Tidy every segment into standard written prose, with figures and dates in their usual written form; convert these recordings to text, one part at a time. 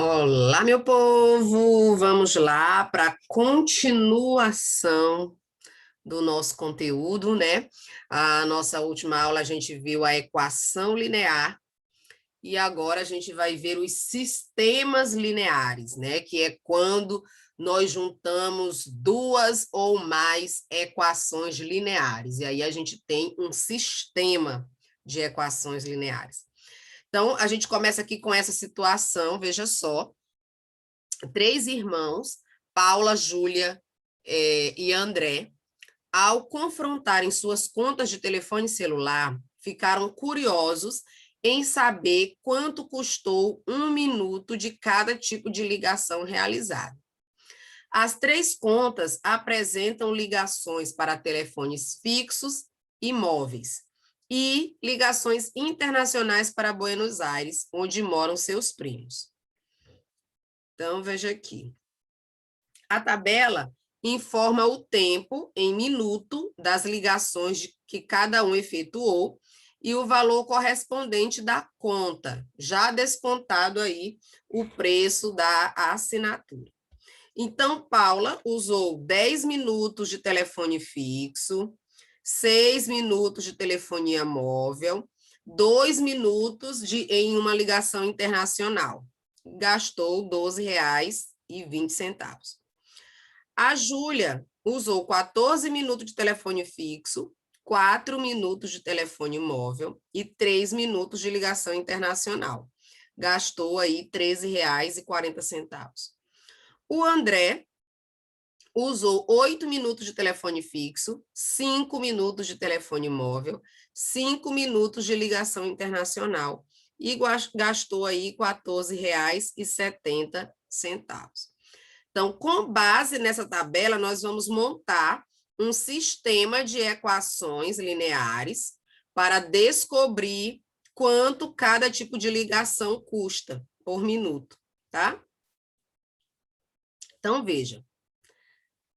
Olá, meu povo! Vamos lá para a continuação do nosso conteúdo, né? A nossa última aula a gente viu a equação linear e agora a gente vai ver os sistemas lineares, né? Que é quando nós juntamos duas ou mais equações lineares. E aí a gente tem um sistema de equações lineares. Então, a gente começa aqui com essa situação, veja só. Três irmãos, Paula, Júlia e André, ao confrontarem suas contas de telefone celular, ficaram curiosos em saber quanto custou 1 minuto de cada tipo de ligação realizada. As três contas apresentam ligações para telefones fixos e móveis e ligações internacionais para Buenos Aires, onde moram seus primos. Então, veja aqui. A tabela informa o tempo em minuto das ligações que cada um efetuou e o valor correspondente da conta, já descontado aí o preço da assinatura. Então, Paula usou 10 minutos de telefone fixo, 6 minutos de telefonia móvel, 2 minutos em uma ligação internacional. Gastou R$ 12,20. A Júlia usou 14 minutos de telefone fixo, 4 minutos de telefone móvel e 3 minutos de ligação internacional. Gastou aí R$ 13,40. O André usou 8 minutos de telefone fixo, 5 minutos de telefone móvel, 5 minutos de ligação internacional e gastou aí R$ 14,70. Então, com base nessa tabela, nós vamos montar um sistema de equações lineares para descobrir quanto cada tipo de ligação custa por minuto, tá? Então, veja.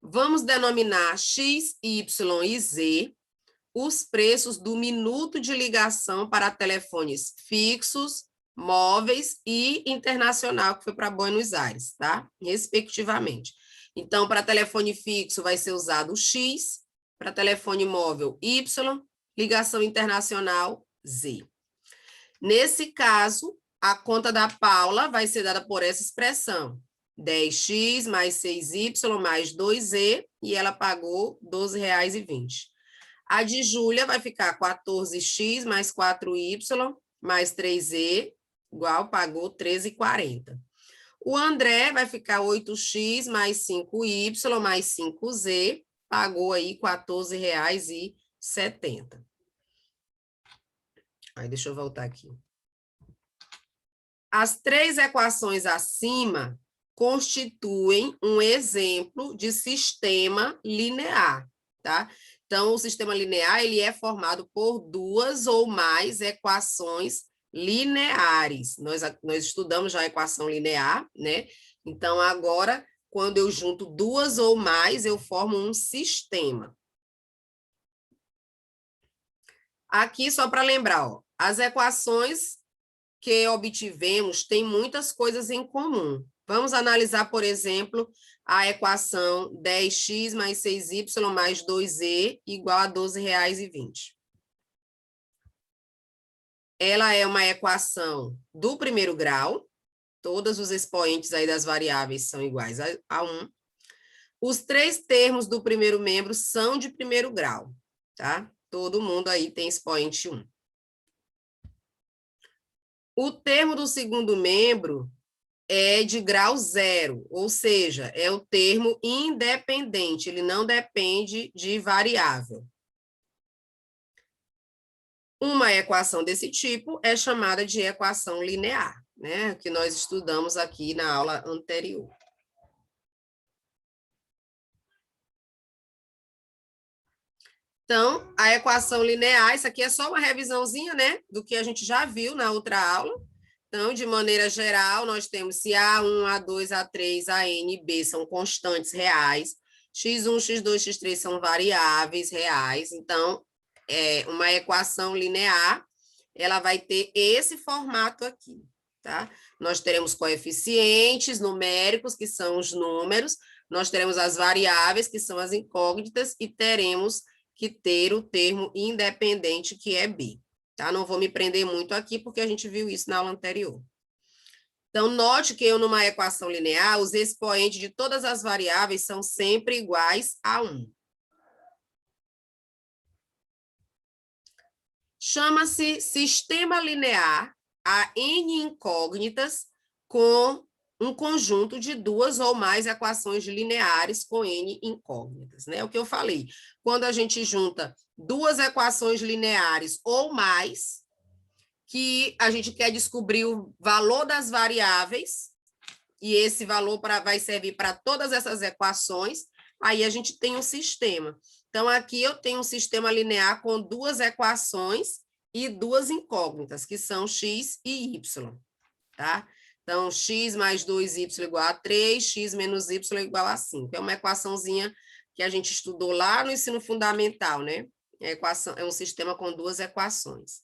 Vamos denominar X, Y e Z os preços do minuto de ligação para telefones fixos, móveis e internacional, que foi para Buenos Aires, tá? Respectivamente. Então, para telefone fixo vai ser usado o X, para telefone móvel Y, ligação internacional Z. Nesse caso, a conta da Paula vai ser dada por essa expressão, 10x mais 6y mais 2z, e ela pagou R$ 12,20. A de Júlia vai ficar 14x mais 4y mais 3z, igual, pagou R$ 13,40. O André vai ficar 8x mais 5y mais 5z, pagou aí R$ 14,70. Aí, deixa eu voltar aqui. As três equações acima constituem um exemplo de sistema linear, tá? Então, o sistema linear, ele é formado por duas ou mais equações lineares. Nós estudamos já a equação linear, né? Então, agora, quando eu junto duas ou mais, eu formo um sistema. Aqui, só para lembrar, ó, as equações que obtivemos têm muitas coisas em comum. Vamos analisar, por exemplo, a equação 10x mais 6y mais 2z igual a R$ 12,20. Ela é uma equação do primeiro grau, todos os expoentes aí das variáveis são iguais a 1. Os três termos do primeiro membro são de primeiro grau, tá? Todo mundo aí tem expoente 1. O termo do segundo membro é de grau 0, ou seja, é o termo independente, ele não depende de variável. Uma equação desse tipo é chamada de equação linear, né? Que nós estudamos aqui na aula anterior. Então, a equação linear, isso aqui é só uma revisãozinha, né? Do que a gente já viu na outra aula. Então, de maneira geral, nós temos se A1, A2, A3, AN e B são constantes reais, x1, x2, x3 são variáveis reais. Então, uma equação linear, ela vai ter esse formato aqui. tá? Nós teremos coeficientes numéricos, que são os números, nós teremos as variáveis, que são as incógnitas, e teremos que ter o termo independente, que é B, tá? Não vou me prender muito aqui, porque a gente viu isso na aula anterior. Então, note que numa equação linear, os expoentes de todas as variáveis são sempre iguais a 1. Chama-se sistema linear a N incógnitas com um conjunto de duas ou mais equações lineares com N incógnitas, né? O que eu falei, quando a gente junta duas equações lineares ou mais, que a gente quer descobrir o valor das variáveis, e esse valor vai servir para todas essas equações, aí a gente tem um sistema. Então, aqui eu tenho um sistema linear com duas equações e duas incógnitas, que são x e y, tá? Então, x mais 2y igual a 3, x menos y igual a 5. É uma equaçãozinha que a gente estudou lá no ensino fundamental, né? É um sistema com duas equações.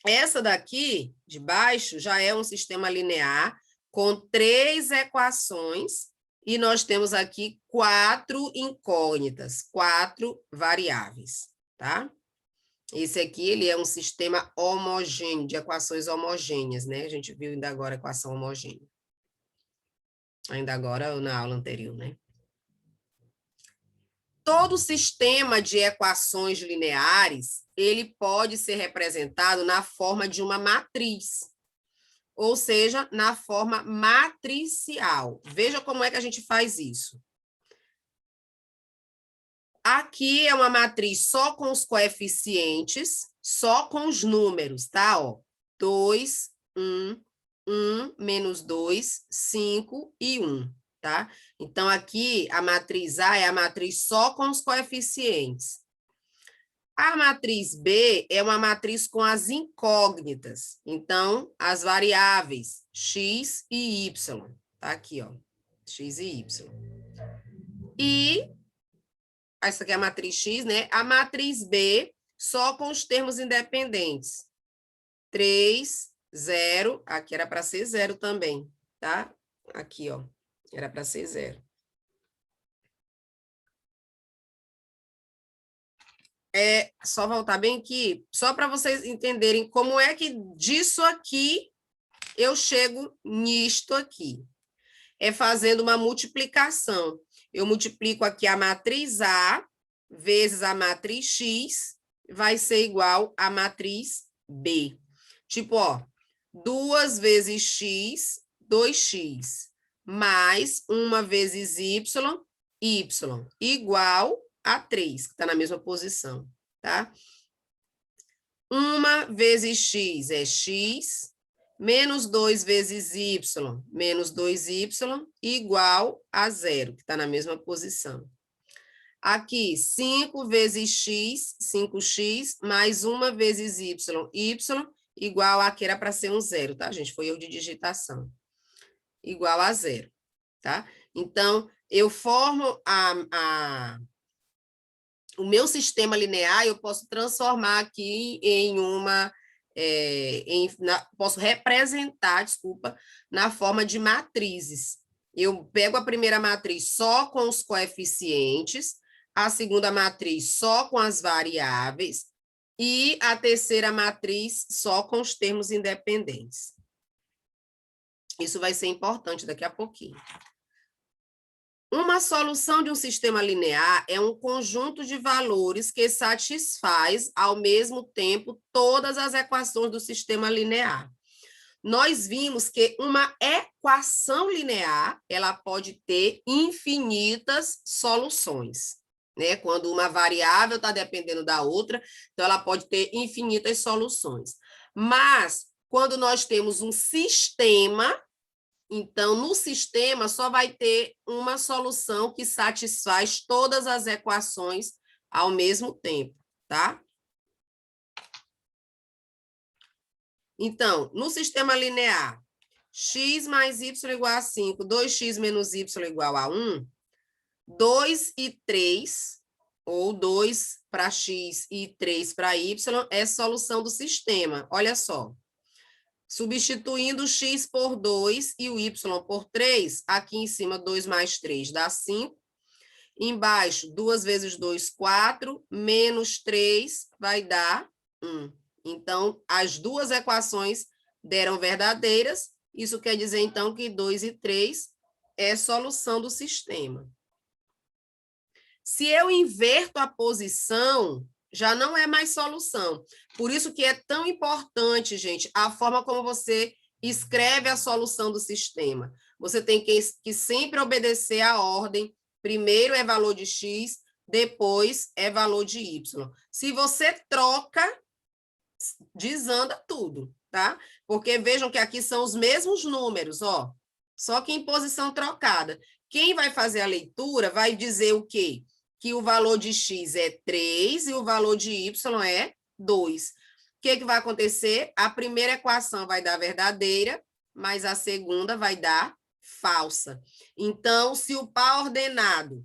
Essa daqui, de baixo, já é um sistema linear com 3 equações, e nós temos aqui 4 incógnitas, 4 variáveis, tá? Esse aqui, ele é um sistema homogêneo, de equações homogêneas, né? A gente viu ainda agora a equação homogênea. Ainda agora, na aula anterior, né? Todo sistema de equações lineares, ele pode ser representado na forma de uma matriz, ou seja, na forma matricial. Veja como é que a gente faz isso. Aqui é uma matriz só com os coeficientes, só com os números, tá? Ó, 2, 1, 1, menos 2, 5 e 1, tá? Então, aqui, a matriz A é a matriz só com os coeficientes. A matriz B é uma matriz com as incógnitas. Então, as variáveis x e y. Tá aqui, ó. X e y. E essa aqui é a matriz X, né? A matriz B, só com os termos independentes. 3, 0. Aqui era para ser 0 também, tá? Aqui, ó. Era para ser 0. É só voltar bem aqui, só para vocês entenderem como é que disso aqui eu chego nisto aqui. É fazendo uma multiplicação. Eu multiplico aqui a matriz A vezes a matriz X, vai ser igual à matriz B. Tipo, ó, 2 vezes X, 2x, mais 1 vezes Y, Y, igual a 3, que está na mesma posição, tá? 1 vezes X é X, menos 2 vezes Y, menos 2Y, igual a 0, que está na mesma posição. Aqui, 5 vezes X, 5x, mais 1 vezes Y, Y, igual a, que era para ser um 0, tá, gente? Foi erro de digitação. Igual a 0, tá? Então, eu formo o meu sistema linear, eu posso transformar aqui em uma... posso representar, desculpa, na forma de matrizes. Eu pego a primeira matriz só com os coeficientes, a segunda matriz só com as variáveis e a terceira matriz só com os termos independentes. Isso vai ser importante daqui a pouquinho. Uma solução de um sistema linear é um conjunto de valores que satisfaz, ao mesmo tempo, todas as equações do sistema linear. Nós vimos que uma equação linear, ela pode ter infinitas soluções, né? Quando uma variável está dependendo da outra, então ela pode ter infinitas soluções. Mas, quando nós temos um sistema, então, no sistema, só vai ter uma solução que satisfaz todas as equações ao mesmo tempo, tá? Então, no sistema linear, x mais y igual a 5, 2x menos y igual a 1, 2 e 3, ou 2 para x e 3 para y, é solução do sistema. Olha só. Substituindo o x por 2 e o y por 3, aqui em cima 2 mais 3 dá 5. Embaixo, 2 vezes 2, 4, menos 3 vai dar 1. Então, as duas equações deram verdadeiras. Isso quer dizer, então, que 2 e 3 é solução do sistema. Se eu inverto a posição, já não é mais solução. Por isso que é tão importante, gente, a forma como você escreve a solução do sistema. Você tem que sempre obedecer à ordem. Primeiro é valor de x, depois é valor de y. Se você troca, desanda tudo, tá? Porque vejam que aqui são os mesmos números, ó, só que em posição trocada. Quem vai fazer a leitura vai dizer o quê? Que o valor de x é 3 e o valor de y é 2. O que vai acontecer? A primeira equação vai dar verdadeira, mas a segunda vai dar falsa. Então, se o par ordenado,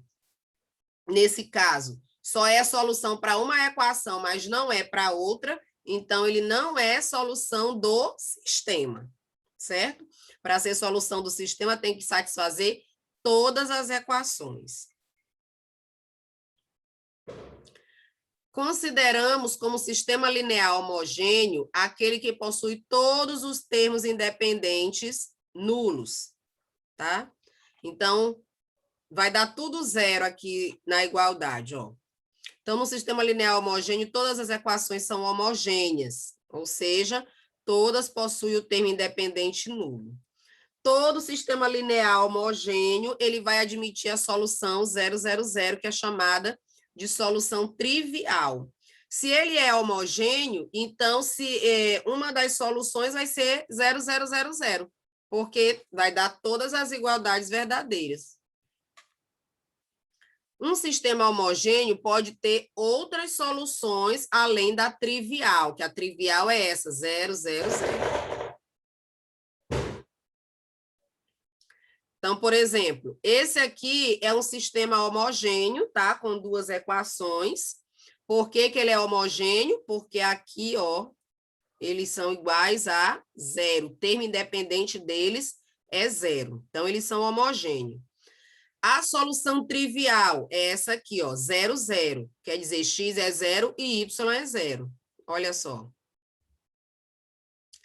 nesse caso, só é solução para uma equação, mas não é para outra, então ele não é solução do sistema, certo? Para ser solução do sistema, tem que satisfazer todas as equações. Consideramos como sistema linear homogêneo aquele que possui todos os termos independentes nulos, tá? Então, vai dar tudo zero aqui na igualdade, ó. Então, no sistema linear homogêneo, todas as equações são homogêneas, ou seja, todas possuem o termo independente nulo. Todo sistema linear homogêneo, ele vai admitir a solução 000, que é chamada de solução trivial. Se ele é homogêneo, então uma das soluções vai ser 0000, porque vai dar todas as igualdades verdadeiras. Um sistema homogêneo pode ter outras soluções além da trivial, que a trivial é essa, 000. Então, por exemplo, esse aqui é um sistema homogêneo, tá? Com duas equações. Por que que ele é homogêneo? Porque aqui, ó, eles são iguais a zero. O termo independente deles é zero. Então, eles são homogêneos. A solução trivial é essa aqui, ó, 0. Quer dizer, x é 0 e y é 0. Olha só.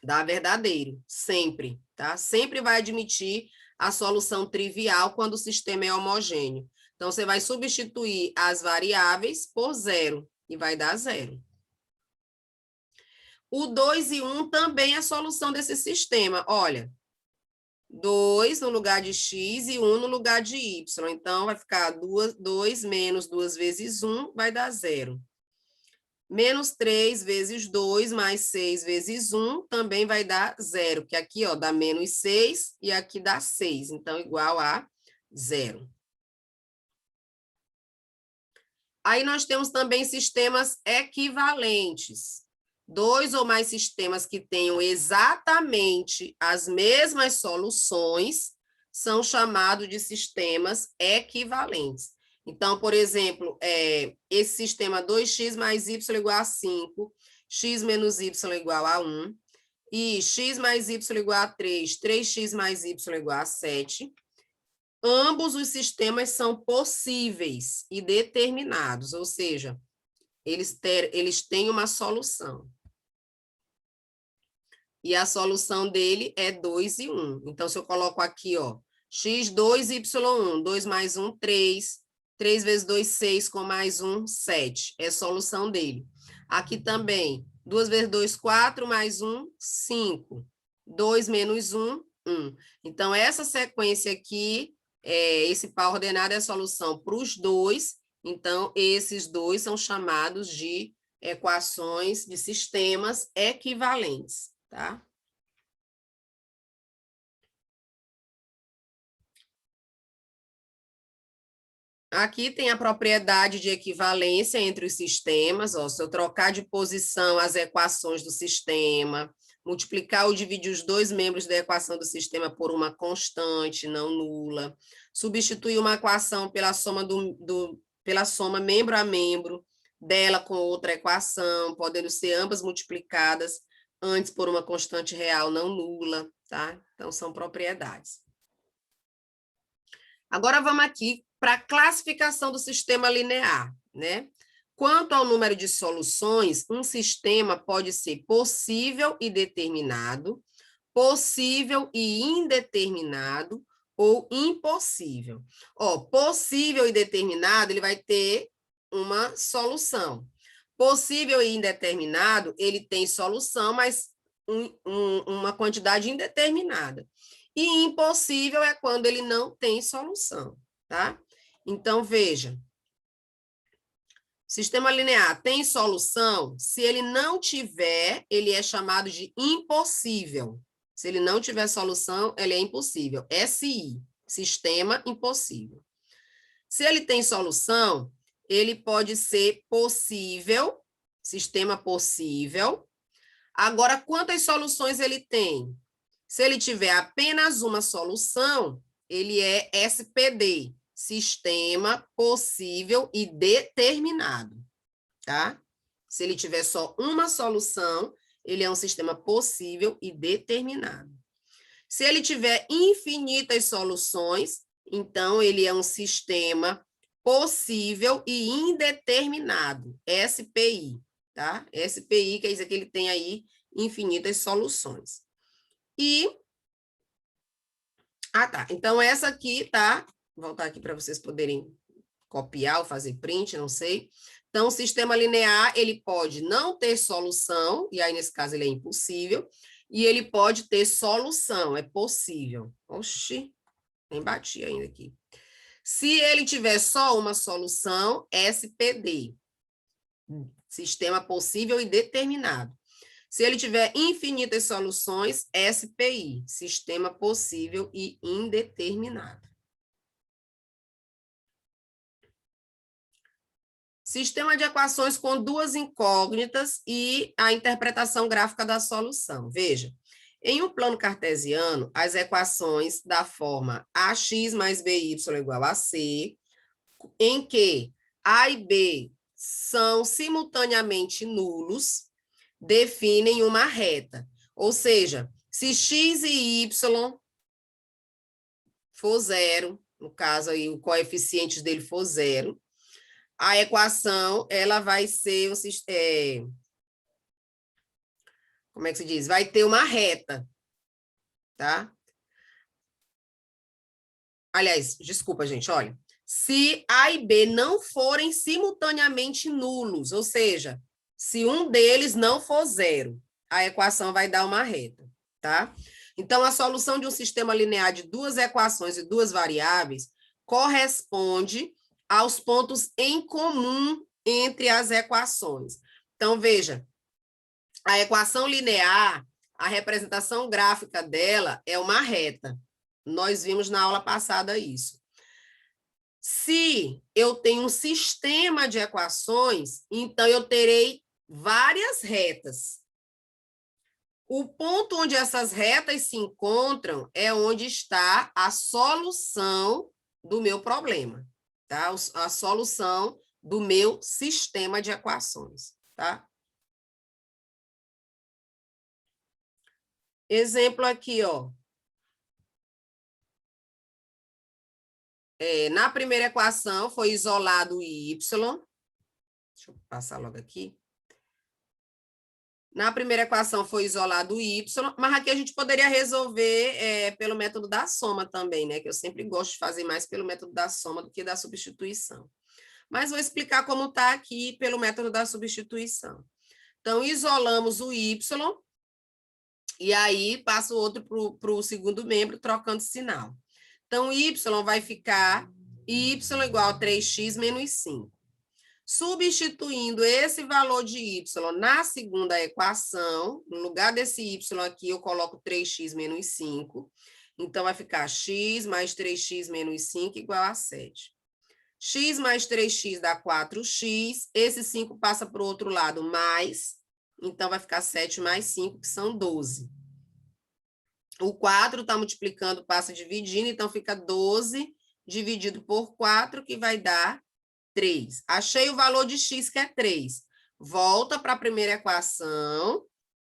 Dá verdadeiro, sempre, tá? Sempre vai admitir a solução trivial quando o sistema é homogêneo. Então, você vai substituir as variáveis por 0 e vai dar 0. O 2 e 1 também é solução desse sistema. Olha, 2 no lugar de x e 1 no lugar de y. Então, vai ficar 2 menos 2 vezes 1 vai dar 0. Menos 3 vezes 2 mais 6 vezes 1 também vai dar 0, porque aqui, ó, dá menos 6 e aqui dá 6, então igual a 0. Aí nós temos também sistemas equivalentes. 2 ou mais sistemas que tenham exatamente as mesmas soluções são chamados de sistemas equivalentes. Então, por exemplo, esse sistema 2x mais y igual a 5, x menos y igual a 1, e x mais y igual a 3, 3x mais y igual a 7. Ambos os sistemas são possíveis e determinados, ou seja, eles têm uma solução. E a solução dele é 2 e 1. Então, se eu coloco aqui, ó, x2, y1, 2 mais 1, 3. 3 vezes 2, 6, com mais 1, 7. É a solução dele. Aqui também, 2 vezes 2, 4, mais 1, 5. 2 menos 1, 1. Então, essa sequência aqui, esse par ordenado é a solução para os dois. Então, esses dois são chamados de equações de sistemas equivalentes, tá? Aqui tem a propriedade de equivalência entre os sistemas. Ó, se eu trocar de posição as equações do sistema, multiplicar ou dividir os dois membros da equação do sistema por uma constante não nula, substituir uma equação pela soma membro a membro dela com outra equação, podendo ser ambas multiplicadas antes por uma constante real não nula, tá? Então, são propriedades. Agora, vamos aqui para a classificação do sistema linear, né? Quanto ao número de soluções, um sistema pode ser possível e determinado, possível e indeterminado, ou impossível. Ó, possível e determinado, ele vai ter uma solução. Possível e indeterminado, ele tem solução, mas uma quantidade indeterminada. E impossível é quando ele não tem solução, tá? Então, veja. Sistema linear tem solução? Se ele não tiver, ele é chamado de impossível. Se ele não tiver solução, ele é impossível. SI, sistema impossível. Se ele tem solução, ele pode ser possível, sistema possível. Agora, quantas soluções ele tem? Se ele tiver apenas uma solução, ele é SPD, sistema possível e determinado, tá? Se ele tiver só uma solução, ele é um sistema possível e determinado. Se ele tiver infinitas soluções, então ele é um sistema possível e indeterminado, SPI, tá? SPI quer dizer que ele tem aí infinitas soluções. Tá. Então, essa aqui, tá? Vou voltar aqui para vocês poderem copiar ou fazer print, não sei. Então, o sistema linear, ele pode não ter solução, e aí, nesse caso, ele é impossível, e ele pode ter solução, é possível. Oxi, nem bati ainda aqui. Se ele tiver só uma solução, SPD, sistema possível e determinado. Se ele tiver infinitas soluções, SPI, sistema possível e indeterminado. Sistema de equações com duas incógnitas e a interpretação gráfica da solução. Veja, em um plano cartesiano, as equações da forma AX mais BY igual a C, em que A e B são simultaneamente nulos, definem uma reta. Ou seja, se x e y for zero, no caso aí o coeficiente dele for zero, a equação ela vai ser como é que se diz? Vai ter uma reta, tá? Aliás, desculpa, gente, olha. Se A e B não forem simultaneamente nulos, ou seja, se um deles não for zero, a equação vai dar uma reta, tá? Então, a solução de um sistema linear de duas equações e duas variáveis corresponde aos pontos em comum entre as equações. Então, veja, a equação linear, a representação gráfica dela é uma reta. Nós vimos na aula passada isso. Se eu tenho um sistema de equações, então eu terei várias retas. O ponto onde essas retas se encontram é onde está a solução do meu problema, tá? A solução do meu sistema de equações, tá? Exemplo aqui, ó. Na primeira equação foi isolado o y. Deixa eu passar logo aqui. Na primeira equação foi isolado o y, mas aqui a gente poderia resolver pelo método da soma também, né? Que eu sempre gosto de fazer mais pelo método da soma do que da substituição. Mas vou explicar como está aqui pelo método da substituição. Então, isolamos o y, e aí passo o outro para o segundo membro, trocando sinal. Então, y vai ficar y igual a 3x menos 5. Substituindo esse valor de y na segunda equação, no lugar desse y aqui, eu coloco 3x menos 5. Então, vai ficar x mais 3x menos 5 igual a 7. X mais 3x dá 4x. Esse 5 passa para o outro lado, mais. Então, vai ficar 7 mais 5, que são 12. O 4 está multiplicando, passa dividindo, então fica 12 dividido por 4, que vai dar 3. Achei o valor de x, que é 3. Volta para a primeira equação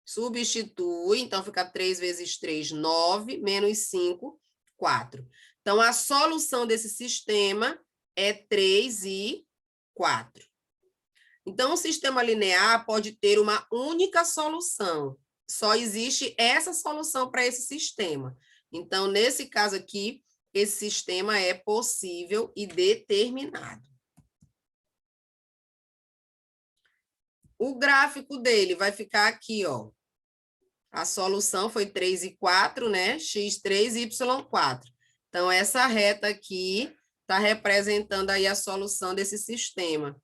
Substitui, então fica 3 vezes 3, 9, menos 5, 4. Então, a solução desse sistema é 3 e 4. Então, o sistema linear pode ter uma única solução. Só existe essa solução para esse sistema. Então, nesse caso aqui, esse sistema é possível e determinado. O gráfico dele vai ficar aqui, ó. A solução foi 3 e 4, né? X3, Y4. Então, essa reta aqui está representando aí a solução desse sistema.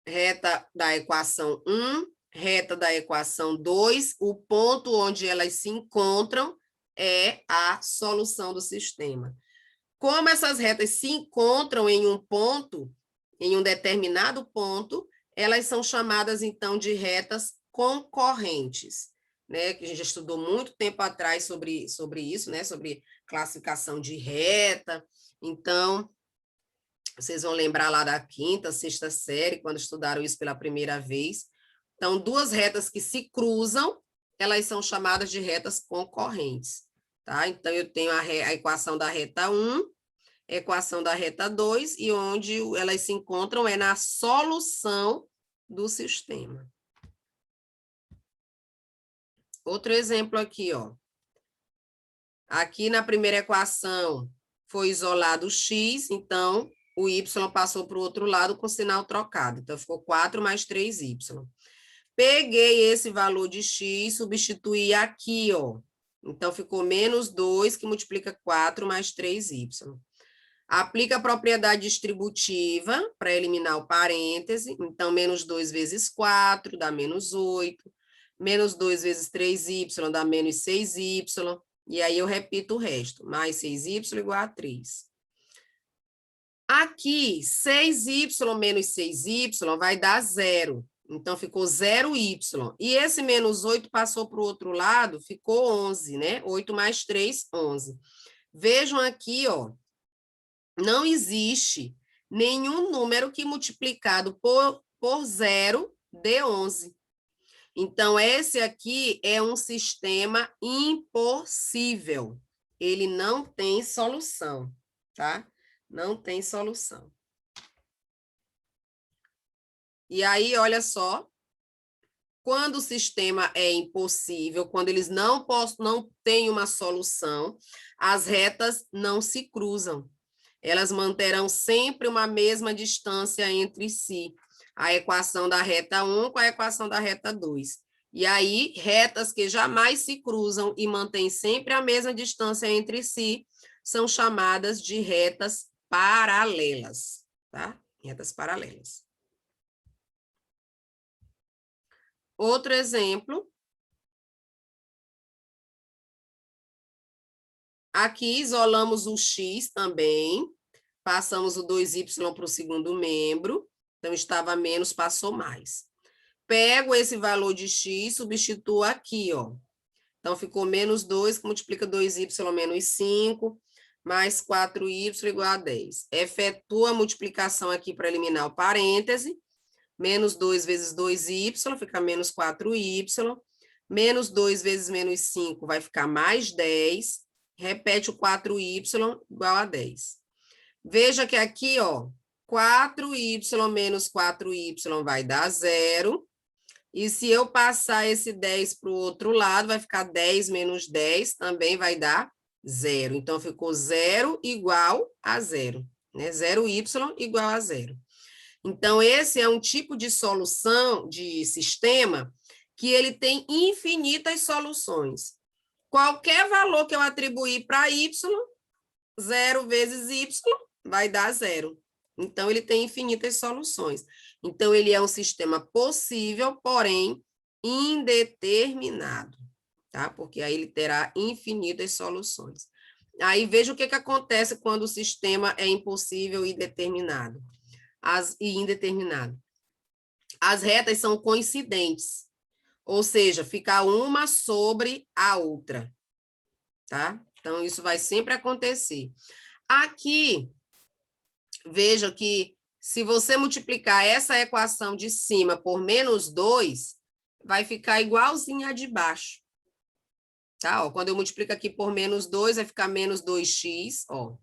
Reta da equação 1, reta da equação 2, o ponto onde elas se encontram é a solução do sistema. Como essas retas se encontram em um ponto, em um determinado ponto, elas são chamadas, então, de retas concorrentes, né? Que a gente já estudou muito tempo atrás sobre isso, né? Sobre classificação de reta. Então, vocês vão lembrar lá da quinta, sexta série, quando estudaram isso pela primeira vez. Então, duas retas que se cruzam, elas são chamadas de retas concorrentes, tá? Então, eu tenho a equação da reta 1, equação da reta 2, e onde elas se encontram é na solução do sistema. Outro exemplo aqui, ó. Aqui na primeira equação foi isolado o x, então o y passou para o outro lado com sinal trocado. Então, ficou 4 mais 3y. Peguei esse valor de x, substituí aqui, ó. Então, ficou menos 2, que multiplica 4 mais 3y. Aplica a propriedade distributiva para eliminar o parêntese. Então, menos 2 vezes 4 dá menos 8. Menos 2 vezes 3y dá menos 6y. E aí eu repito o resto. Mais 6y igual a 3. Aqui, 6y menos 6y vai dar 0. Então, ficou 0y. E esse menos 8 passou para o outro lado, ficou 11, né? 8 mais 3, 11. Vejam aqui, ó. Não existe nenhum número que multiplicado por 0 dê 11. Então, esse aqui é um sistema impossível. Ele não tem solução, tá? Não tem solução. E aí, olha só, quando o sistema é impossível, quando eles não têm uma solução, as retas não se cruzam. Elas manterão sempre uma mesma distância entre si. A equação da reta 1 com a equação da reta 2. E aí, retas que jamais se cruzam e mantêm sempre a mesma distância entre si, são chamadas de retas paralelas, tá? Retas paralelas. Outro exemplo. Aqui isolamos o x também, passamos o 2y para o segundo membro, então estava menos, passou mais. Pego esse valor de x, substituo aqui, ó. Então, ficou menos 2, que multiplica 2y menos 5, mais 4y igual a 10. Efetua a multiplicação aqui para eliminar o parêntese. Menos 2 vezes 2y, fica menos 4y. Menos 2 vezes menos 5 vai ficar mais 10. Repete o 4y igual a 10. Veja que aqui, ó, 4y menos 4y vai dar 0. E se eu passar esse 10 para o outro lado, vai ficar 10 menos 10, também vai dar 0. Então, ficou 0 igual a 0, né? 0y igual a 0. Então, esse é um tipo de solução, de sistema, que ele tem infinitas soluções. Qualquer valor que eu atribuir para y, 0 vezes y vai dar 0. Então, ele tem infinitas soluções. Então, ele é um sistema possível, porém indeterminado, tá? Porque aí ele terá infinitas soluções. Aí, veja o que acontece quando o sistema é impossível e indeterminado. As retas são coincidentes, ou seja, fica uma sobre a outra, tá? Então, isso vai sempre acontecer. Aqui, veja que Se você multiplicar essa equação de cima por menos 2, vai ficar igualzinha a de baixo. Tá? Ó, quando eu multiplico aqui por menos 2, vai ficar menos 2x, ó.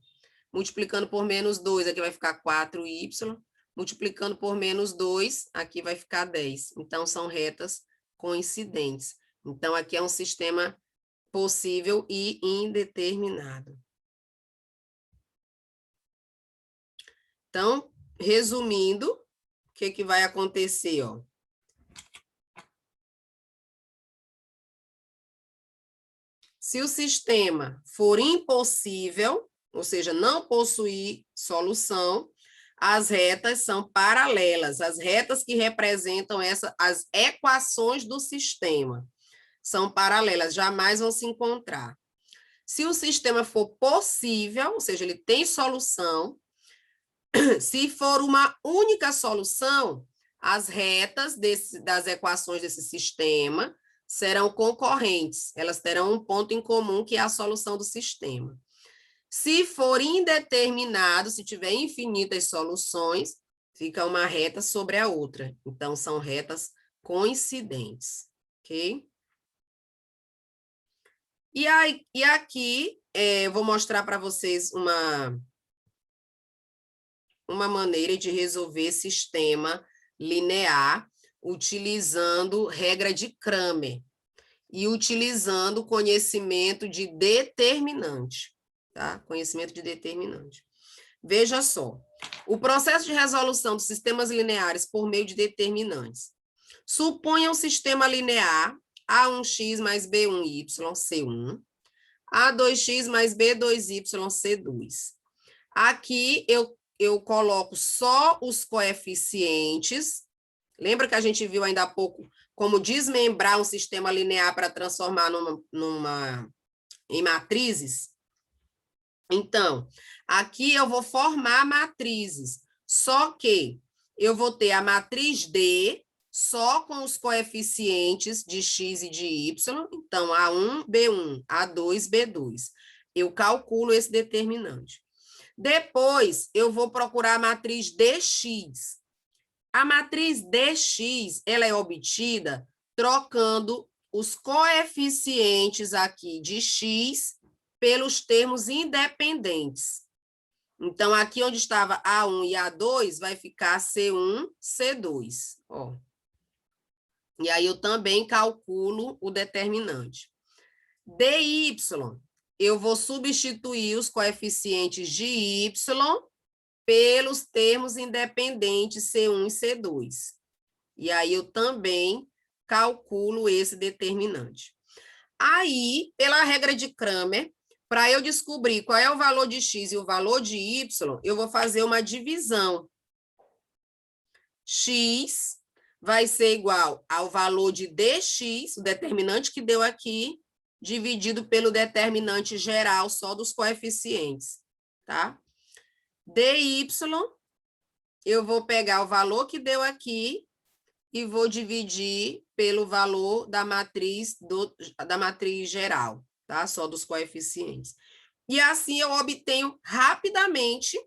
Multiplicando por menos 2, aqui vai ficar 4y. Multiplicando por menos 2, aqui vai ficar 10. Então, são retas coincidentes. Então, aqui é um sistema possível e indeterminado. Então, resumindo, o que vai acontecer, ó? Se o sistema for impossível, ou seja, não possuir solução, as retas são paralelas. As retas que representam as equações do sistema são paralelas, jamais vão se encontrar. Se o sistema for possível, ou seja, ele tem solução, se for uma única solução, as retas das equações desse sistema serão concorrentes, elas terão um ponto em comum, que é a solução do sistema. Se for indeterminado, se tiver infinitas soluções, fica uma reta sobre a outra. Então, são retas coincidentes, ok? E aqui, eu vou mostrar para vocês uma maneira de resolver sistema linear utilizando regra de Cramer e utilizando conhecimento de determinante, tá? Conhecimento de determinante. Veja só, o processo de resolução dos sistemas lineares por meio de determinantes. Suponha um sistema linear A1x mais B1y, C1, A2x mais B2y, C2. Aqui eu coloco só os coeficientes. Lembra que a gente viu ainda há pouco como desmembrar um sistema linear para transformar em matrizes? Então, aqui eu vou formar matrizes, só que eu vou ter a matriz D só com os coeficientes de x e de y, então A1, B1, A2, B2. Eu calculo esse determinante. Depois, eu vou procurar a matriz DX. A matriz DX, ela é obtida trocando os coeficientes aqui de x pelos termos independentes. Então, aqui onde estava A1 e A2, vai ficar C1, C2. Ó. E aí, eu também calculo o determinante. DY, eu vou substituir os coeficientes de y pelos termos independentes C1 e C2. E aí, eu também calculo esse determinante. Aí, pela regra de Cramer, para eu descobrir qual é o valor de x e o valor de y, eu vou fazer uma divisão. X vai ser igual ao valor de dx, o determinante que deu aqui, dividido pelo determinante geral só dos coeficientes, tá? dy, eu vou pegar o valor que deu aqui e vou dividir pelo valor da matriz geral, tá? Só dos coeficientes. E assim eu obtenho rapidamente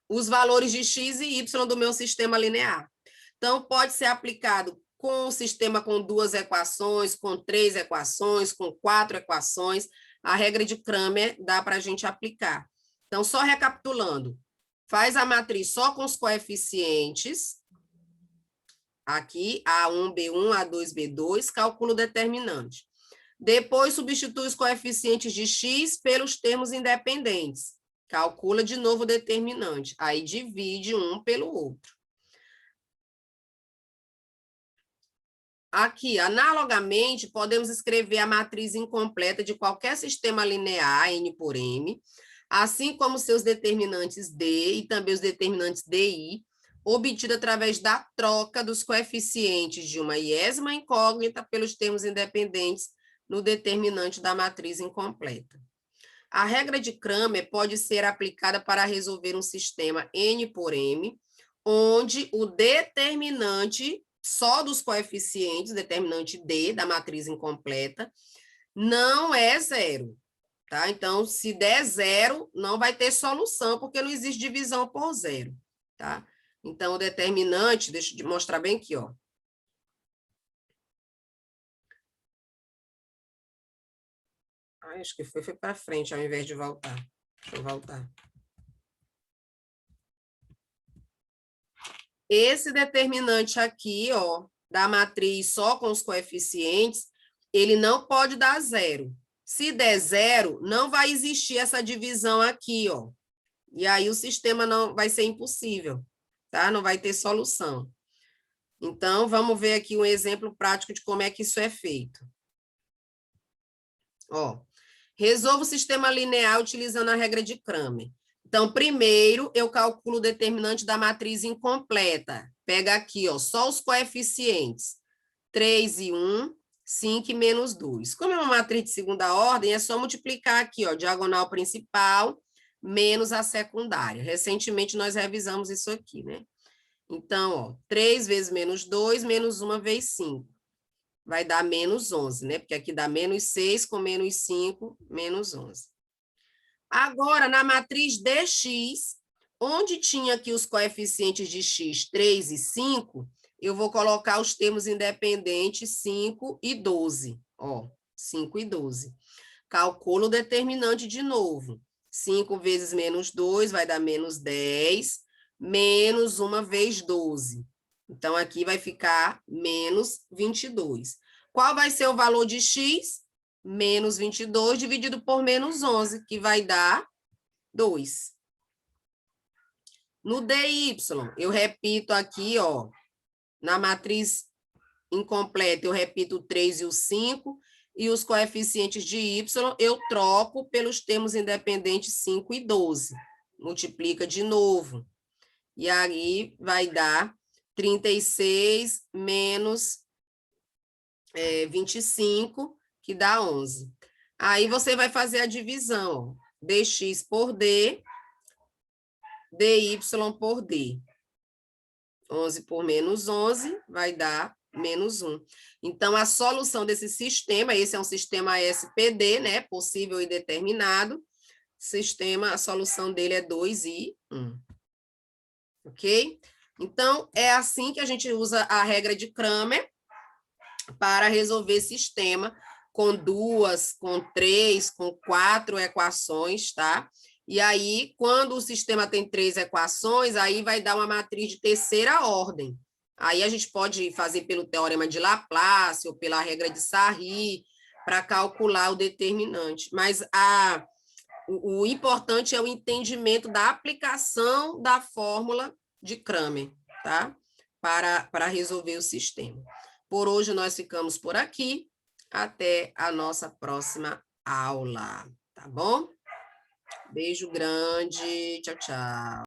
os valores de x e y do meu sistema linear. Então, pode ser aplicado com um sistema com 2 equações, com 3 equações, com 4 equações. A regra de Cramer dá para a gente aplicar. Então, só recapitulando, faz a matriz só com os coeficientes. Aqui, A1, B1, A2, B2, calcula o determinante. Depois, substitui os coeficientes de x pelos termos independentes. Calcula de novo o determinante. Aí, divide um pelo outro. Aqui, analogamente, podemos escrever a matriz incompleta de qualquer sistema linear, N por M, assim como seus determinantes D e também os determinantes DI, obtido através da troca dos coeficientes de uma iésima incógnita pelos termos independentes no determinante da matriz incompleta. A regra de Cramer pode ser aplicada para resolver um sistema N por M, onde o determinante só dos coeficientes, determinante D, da matriz incompleta, não é zero. tá? Então, se der zero, não vai ter solução, porque não existe divisão por zero, tá? Então, o determinante, deixa eu mostrar bem aqui, ó. Acho que foi para frente, ao invés de voltar. Deixa eu voltar. Esse determinante aqui, ó, da matriz só com os coeficientes, ele não pode dar zero. Se der zero, não vai existir essa divisão aqui, ó. E aí o sistema não vai ser impossível, tá? Não vai ter solução. Então, vamos ver aqui um exemplo prático de como é que isso é feito. Ó, resolva o sistema linear utilizando a regra de Cramer. Então, primeiro, eu calculo o determinante da matriz incompleta. Pega aqui, ó, só os coeficientes. 3 e 1, 5 e menos 2. Como é uma matriz de segunda ordem, é só multiplicar aqui, ó, diagonal principal menos a secundária. Recentemente, nós revisamos isso aqui, né? Então, ó, 3 vezes menos 2, menos 1 vezes 5. Vai dar menos 11, né? Porque aqui dá menos 6 com menos 5, menos 11. Agora, na matriz dx, onde tinha aqui os coeficientes de x, 3 e 5, eu vou colocar os termos independentes 5 e 12. Ó, 5 e 12. Calculo o determinante de novo. 5 vezes menos 2 vai dar menos 10, menos 1 vezes 12. Então, aqui vai ficar menos 22. Qual vai ser o valor de x? Menos 22 dividido por menos 11, que vai dar 2. No DY, eu repito aqui, ó, na matriz incompleta, eu repito o 3 e o 5, e os coeficientes de y eu troco pelos termos independentes 5 e 12. Multiplica de novo. E aí vai dar 36 menos 25, que dá 11. Aí você vai fazer a divisão, ó, dx por d, dy por d. 11 por menos 11 vai dar menos 1. Então, a solução desse sistema, esse é um sistema SPD, né, possível e determinado, sistema, a solução dele é 2 e 1. Ok? Então, é assim que a gente usa a regra de Cramer para resolver sistema com 2, com 3, com 4 equações, tá? E aí, quando o sistema tem 3 equações, aí vai dar uma matriz de terceira ordem. Aí a gente pode fazer pelo teorema de Laplace ou pela regra de Sarri para calcular o determinante. Mas o importante é o entendimento da aplicação da fórmula de Cramer, tá? Para resolver o sistema. Por hoje, nós ficamos por aqui. Até a nossa próxima aula, tá bom? Beijo grande. Tchau, tchau.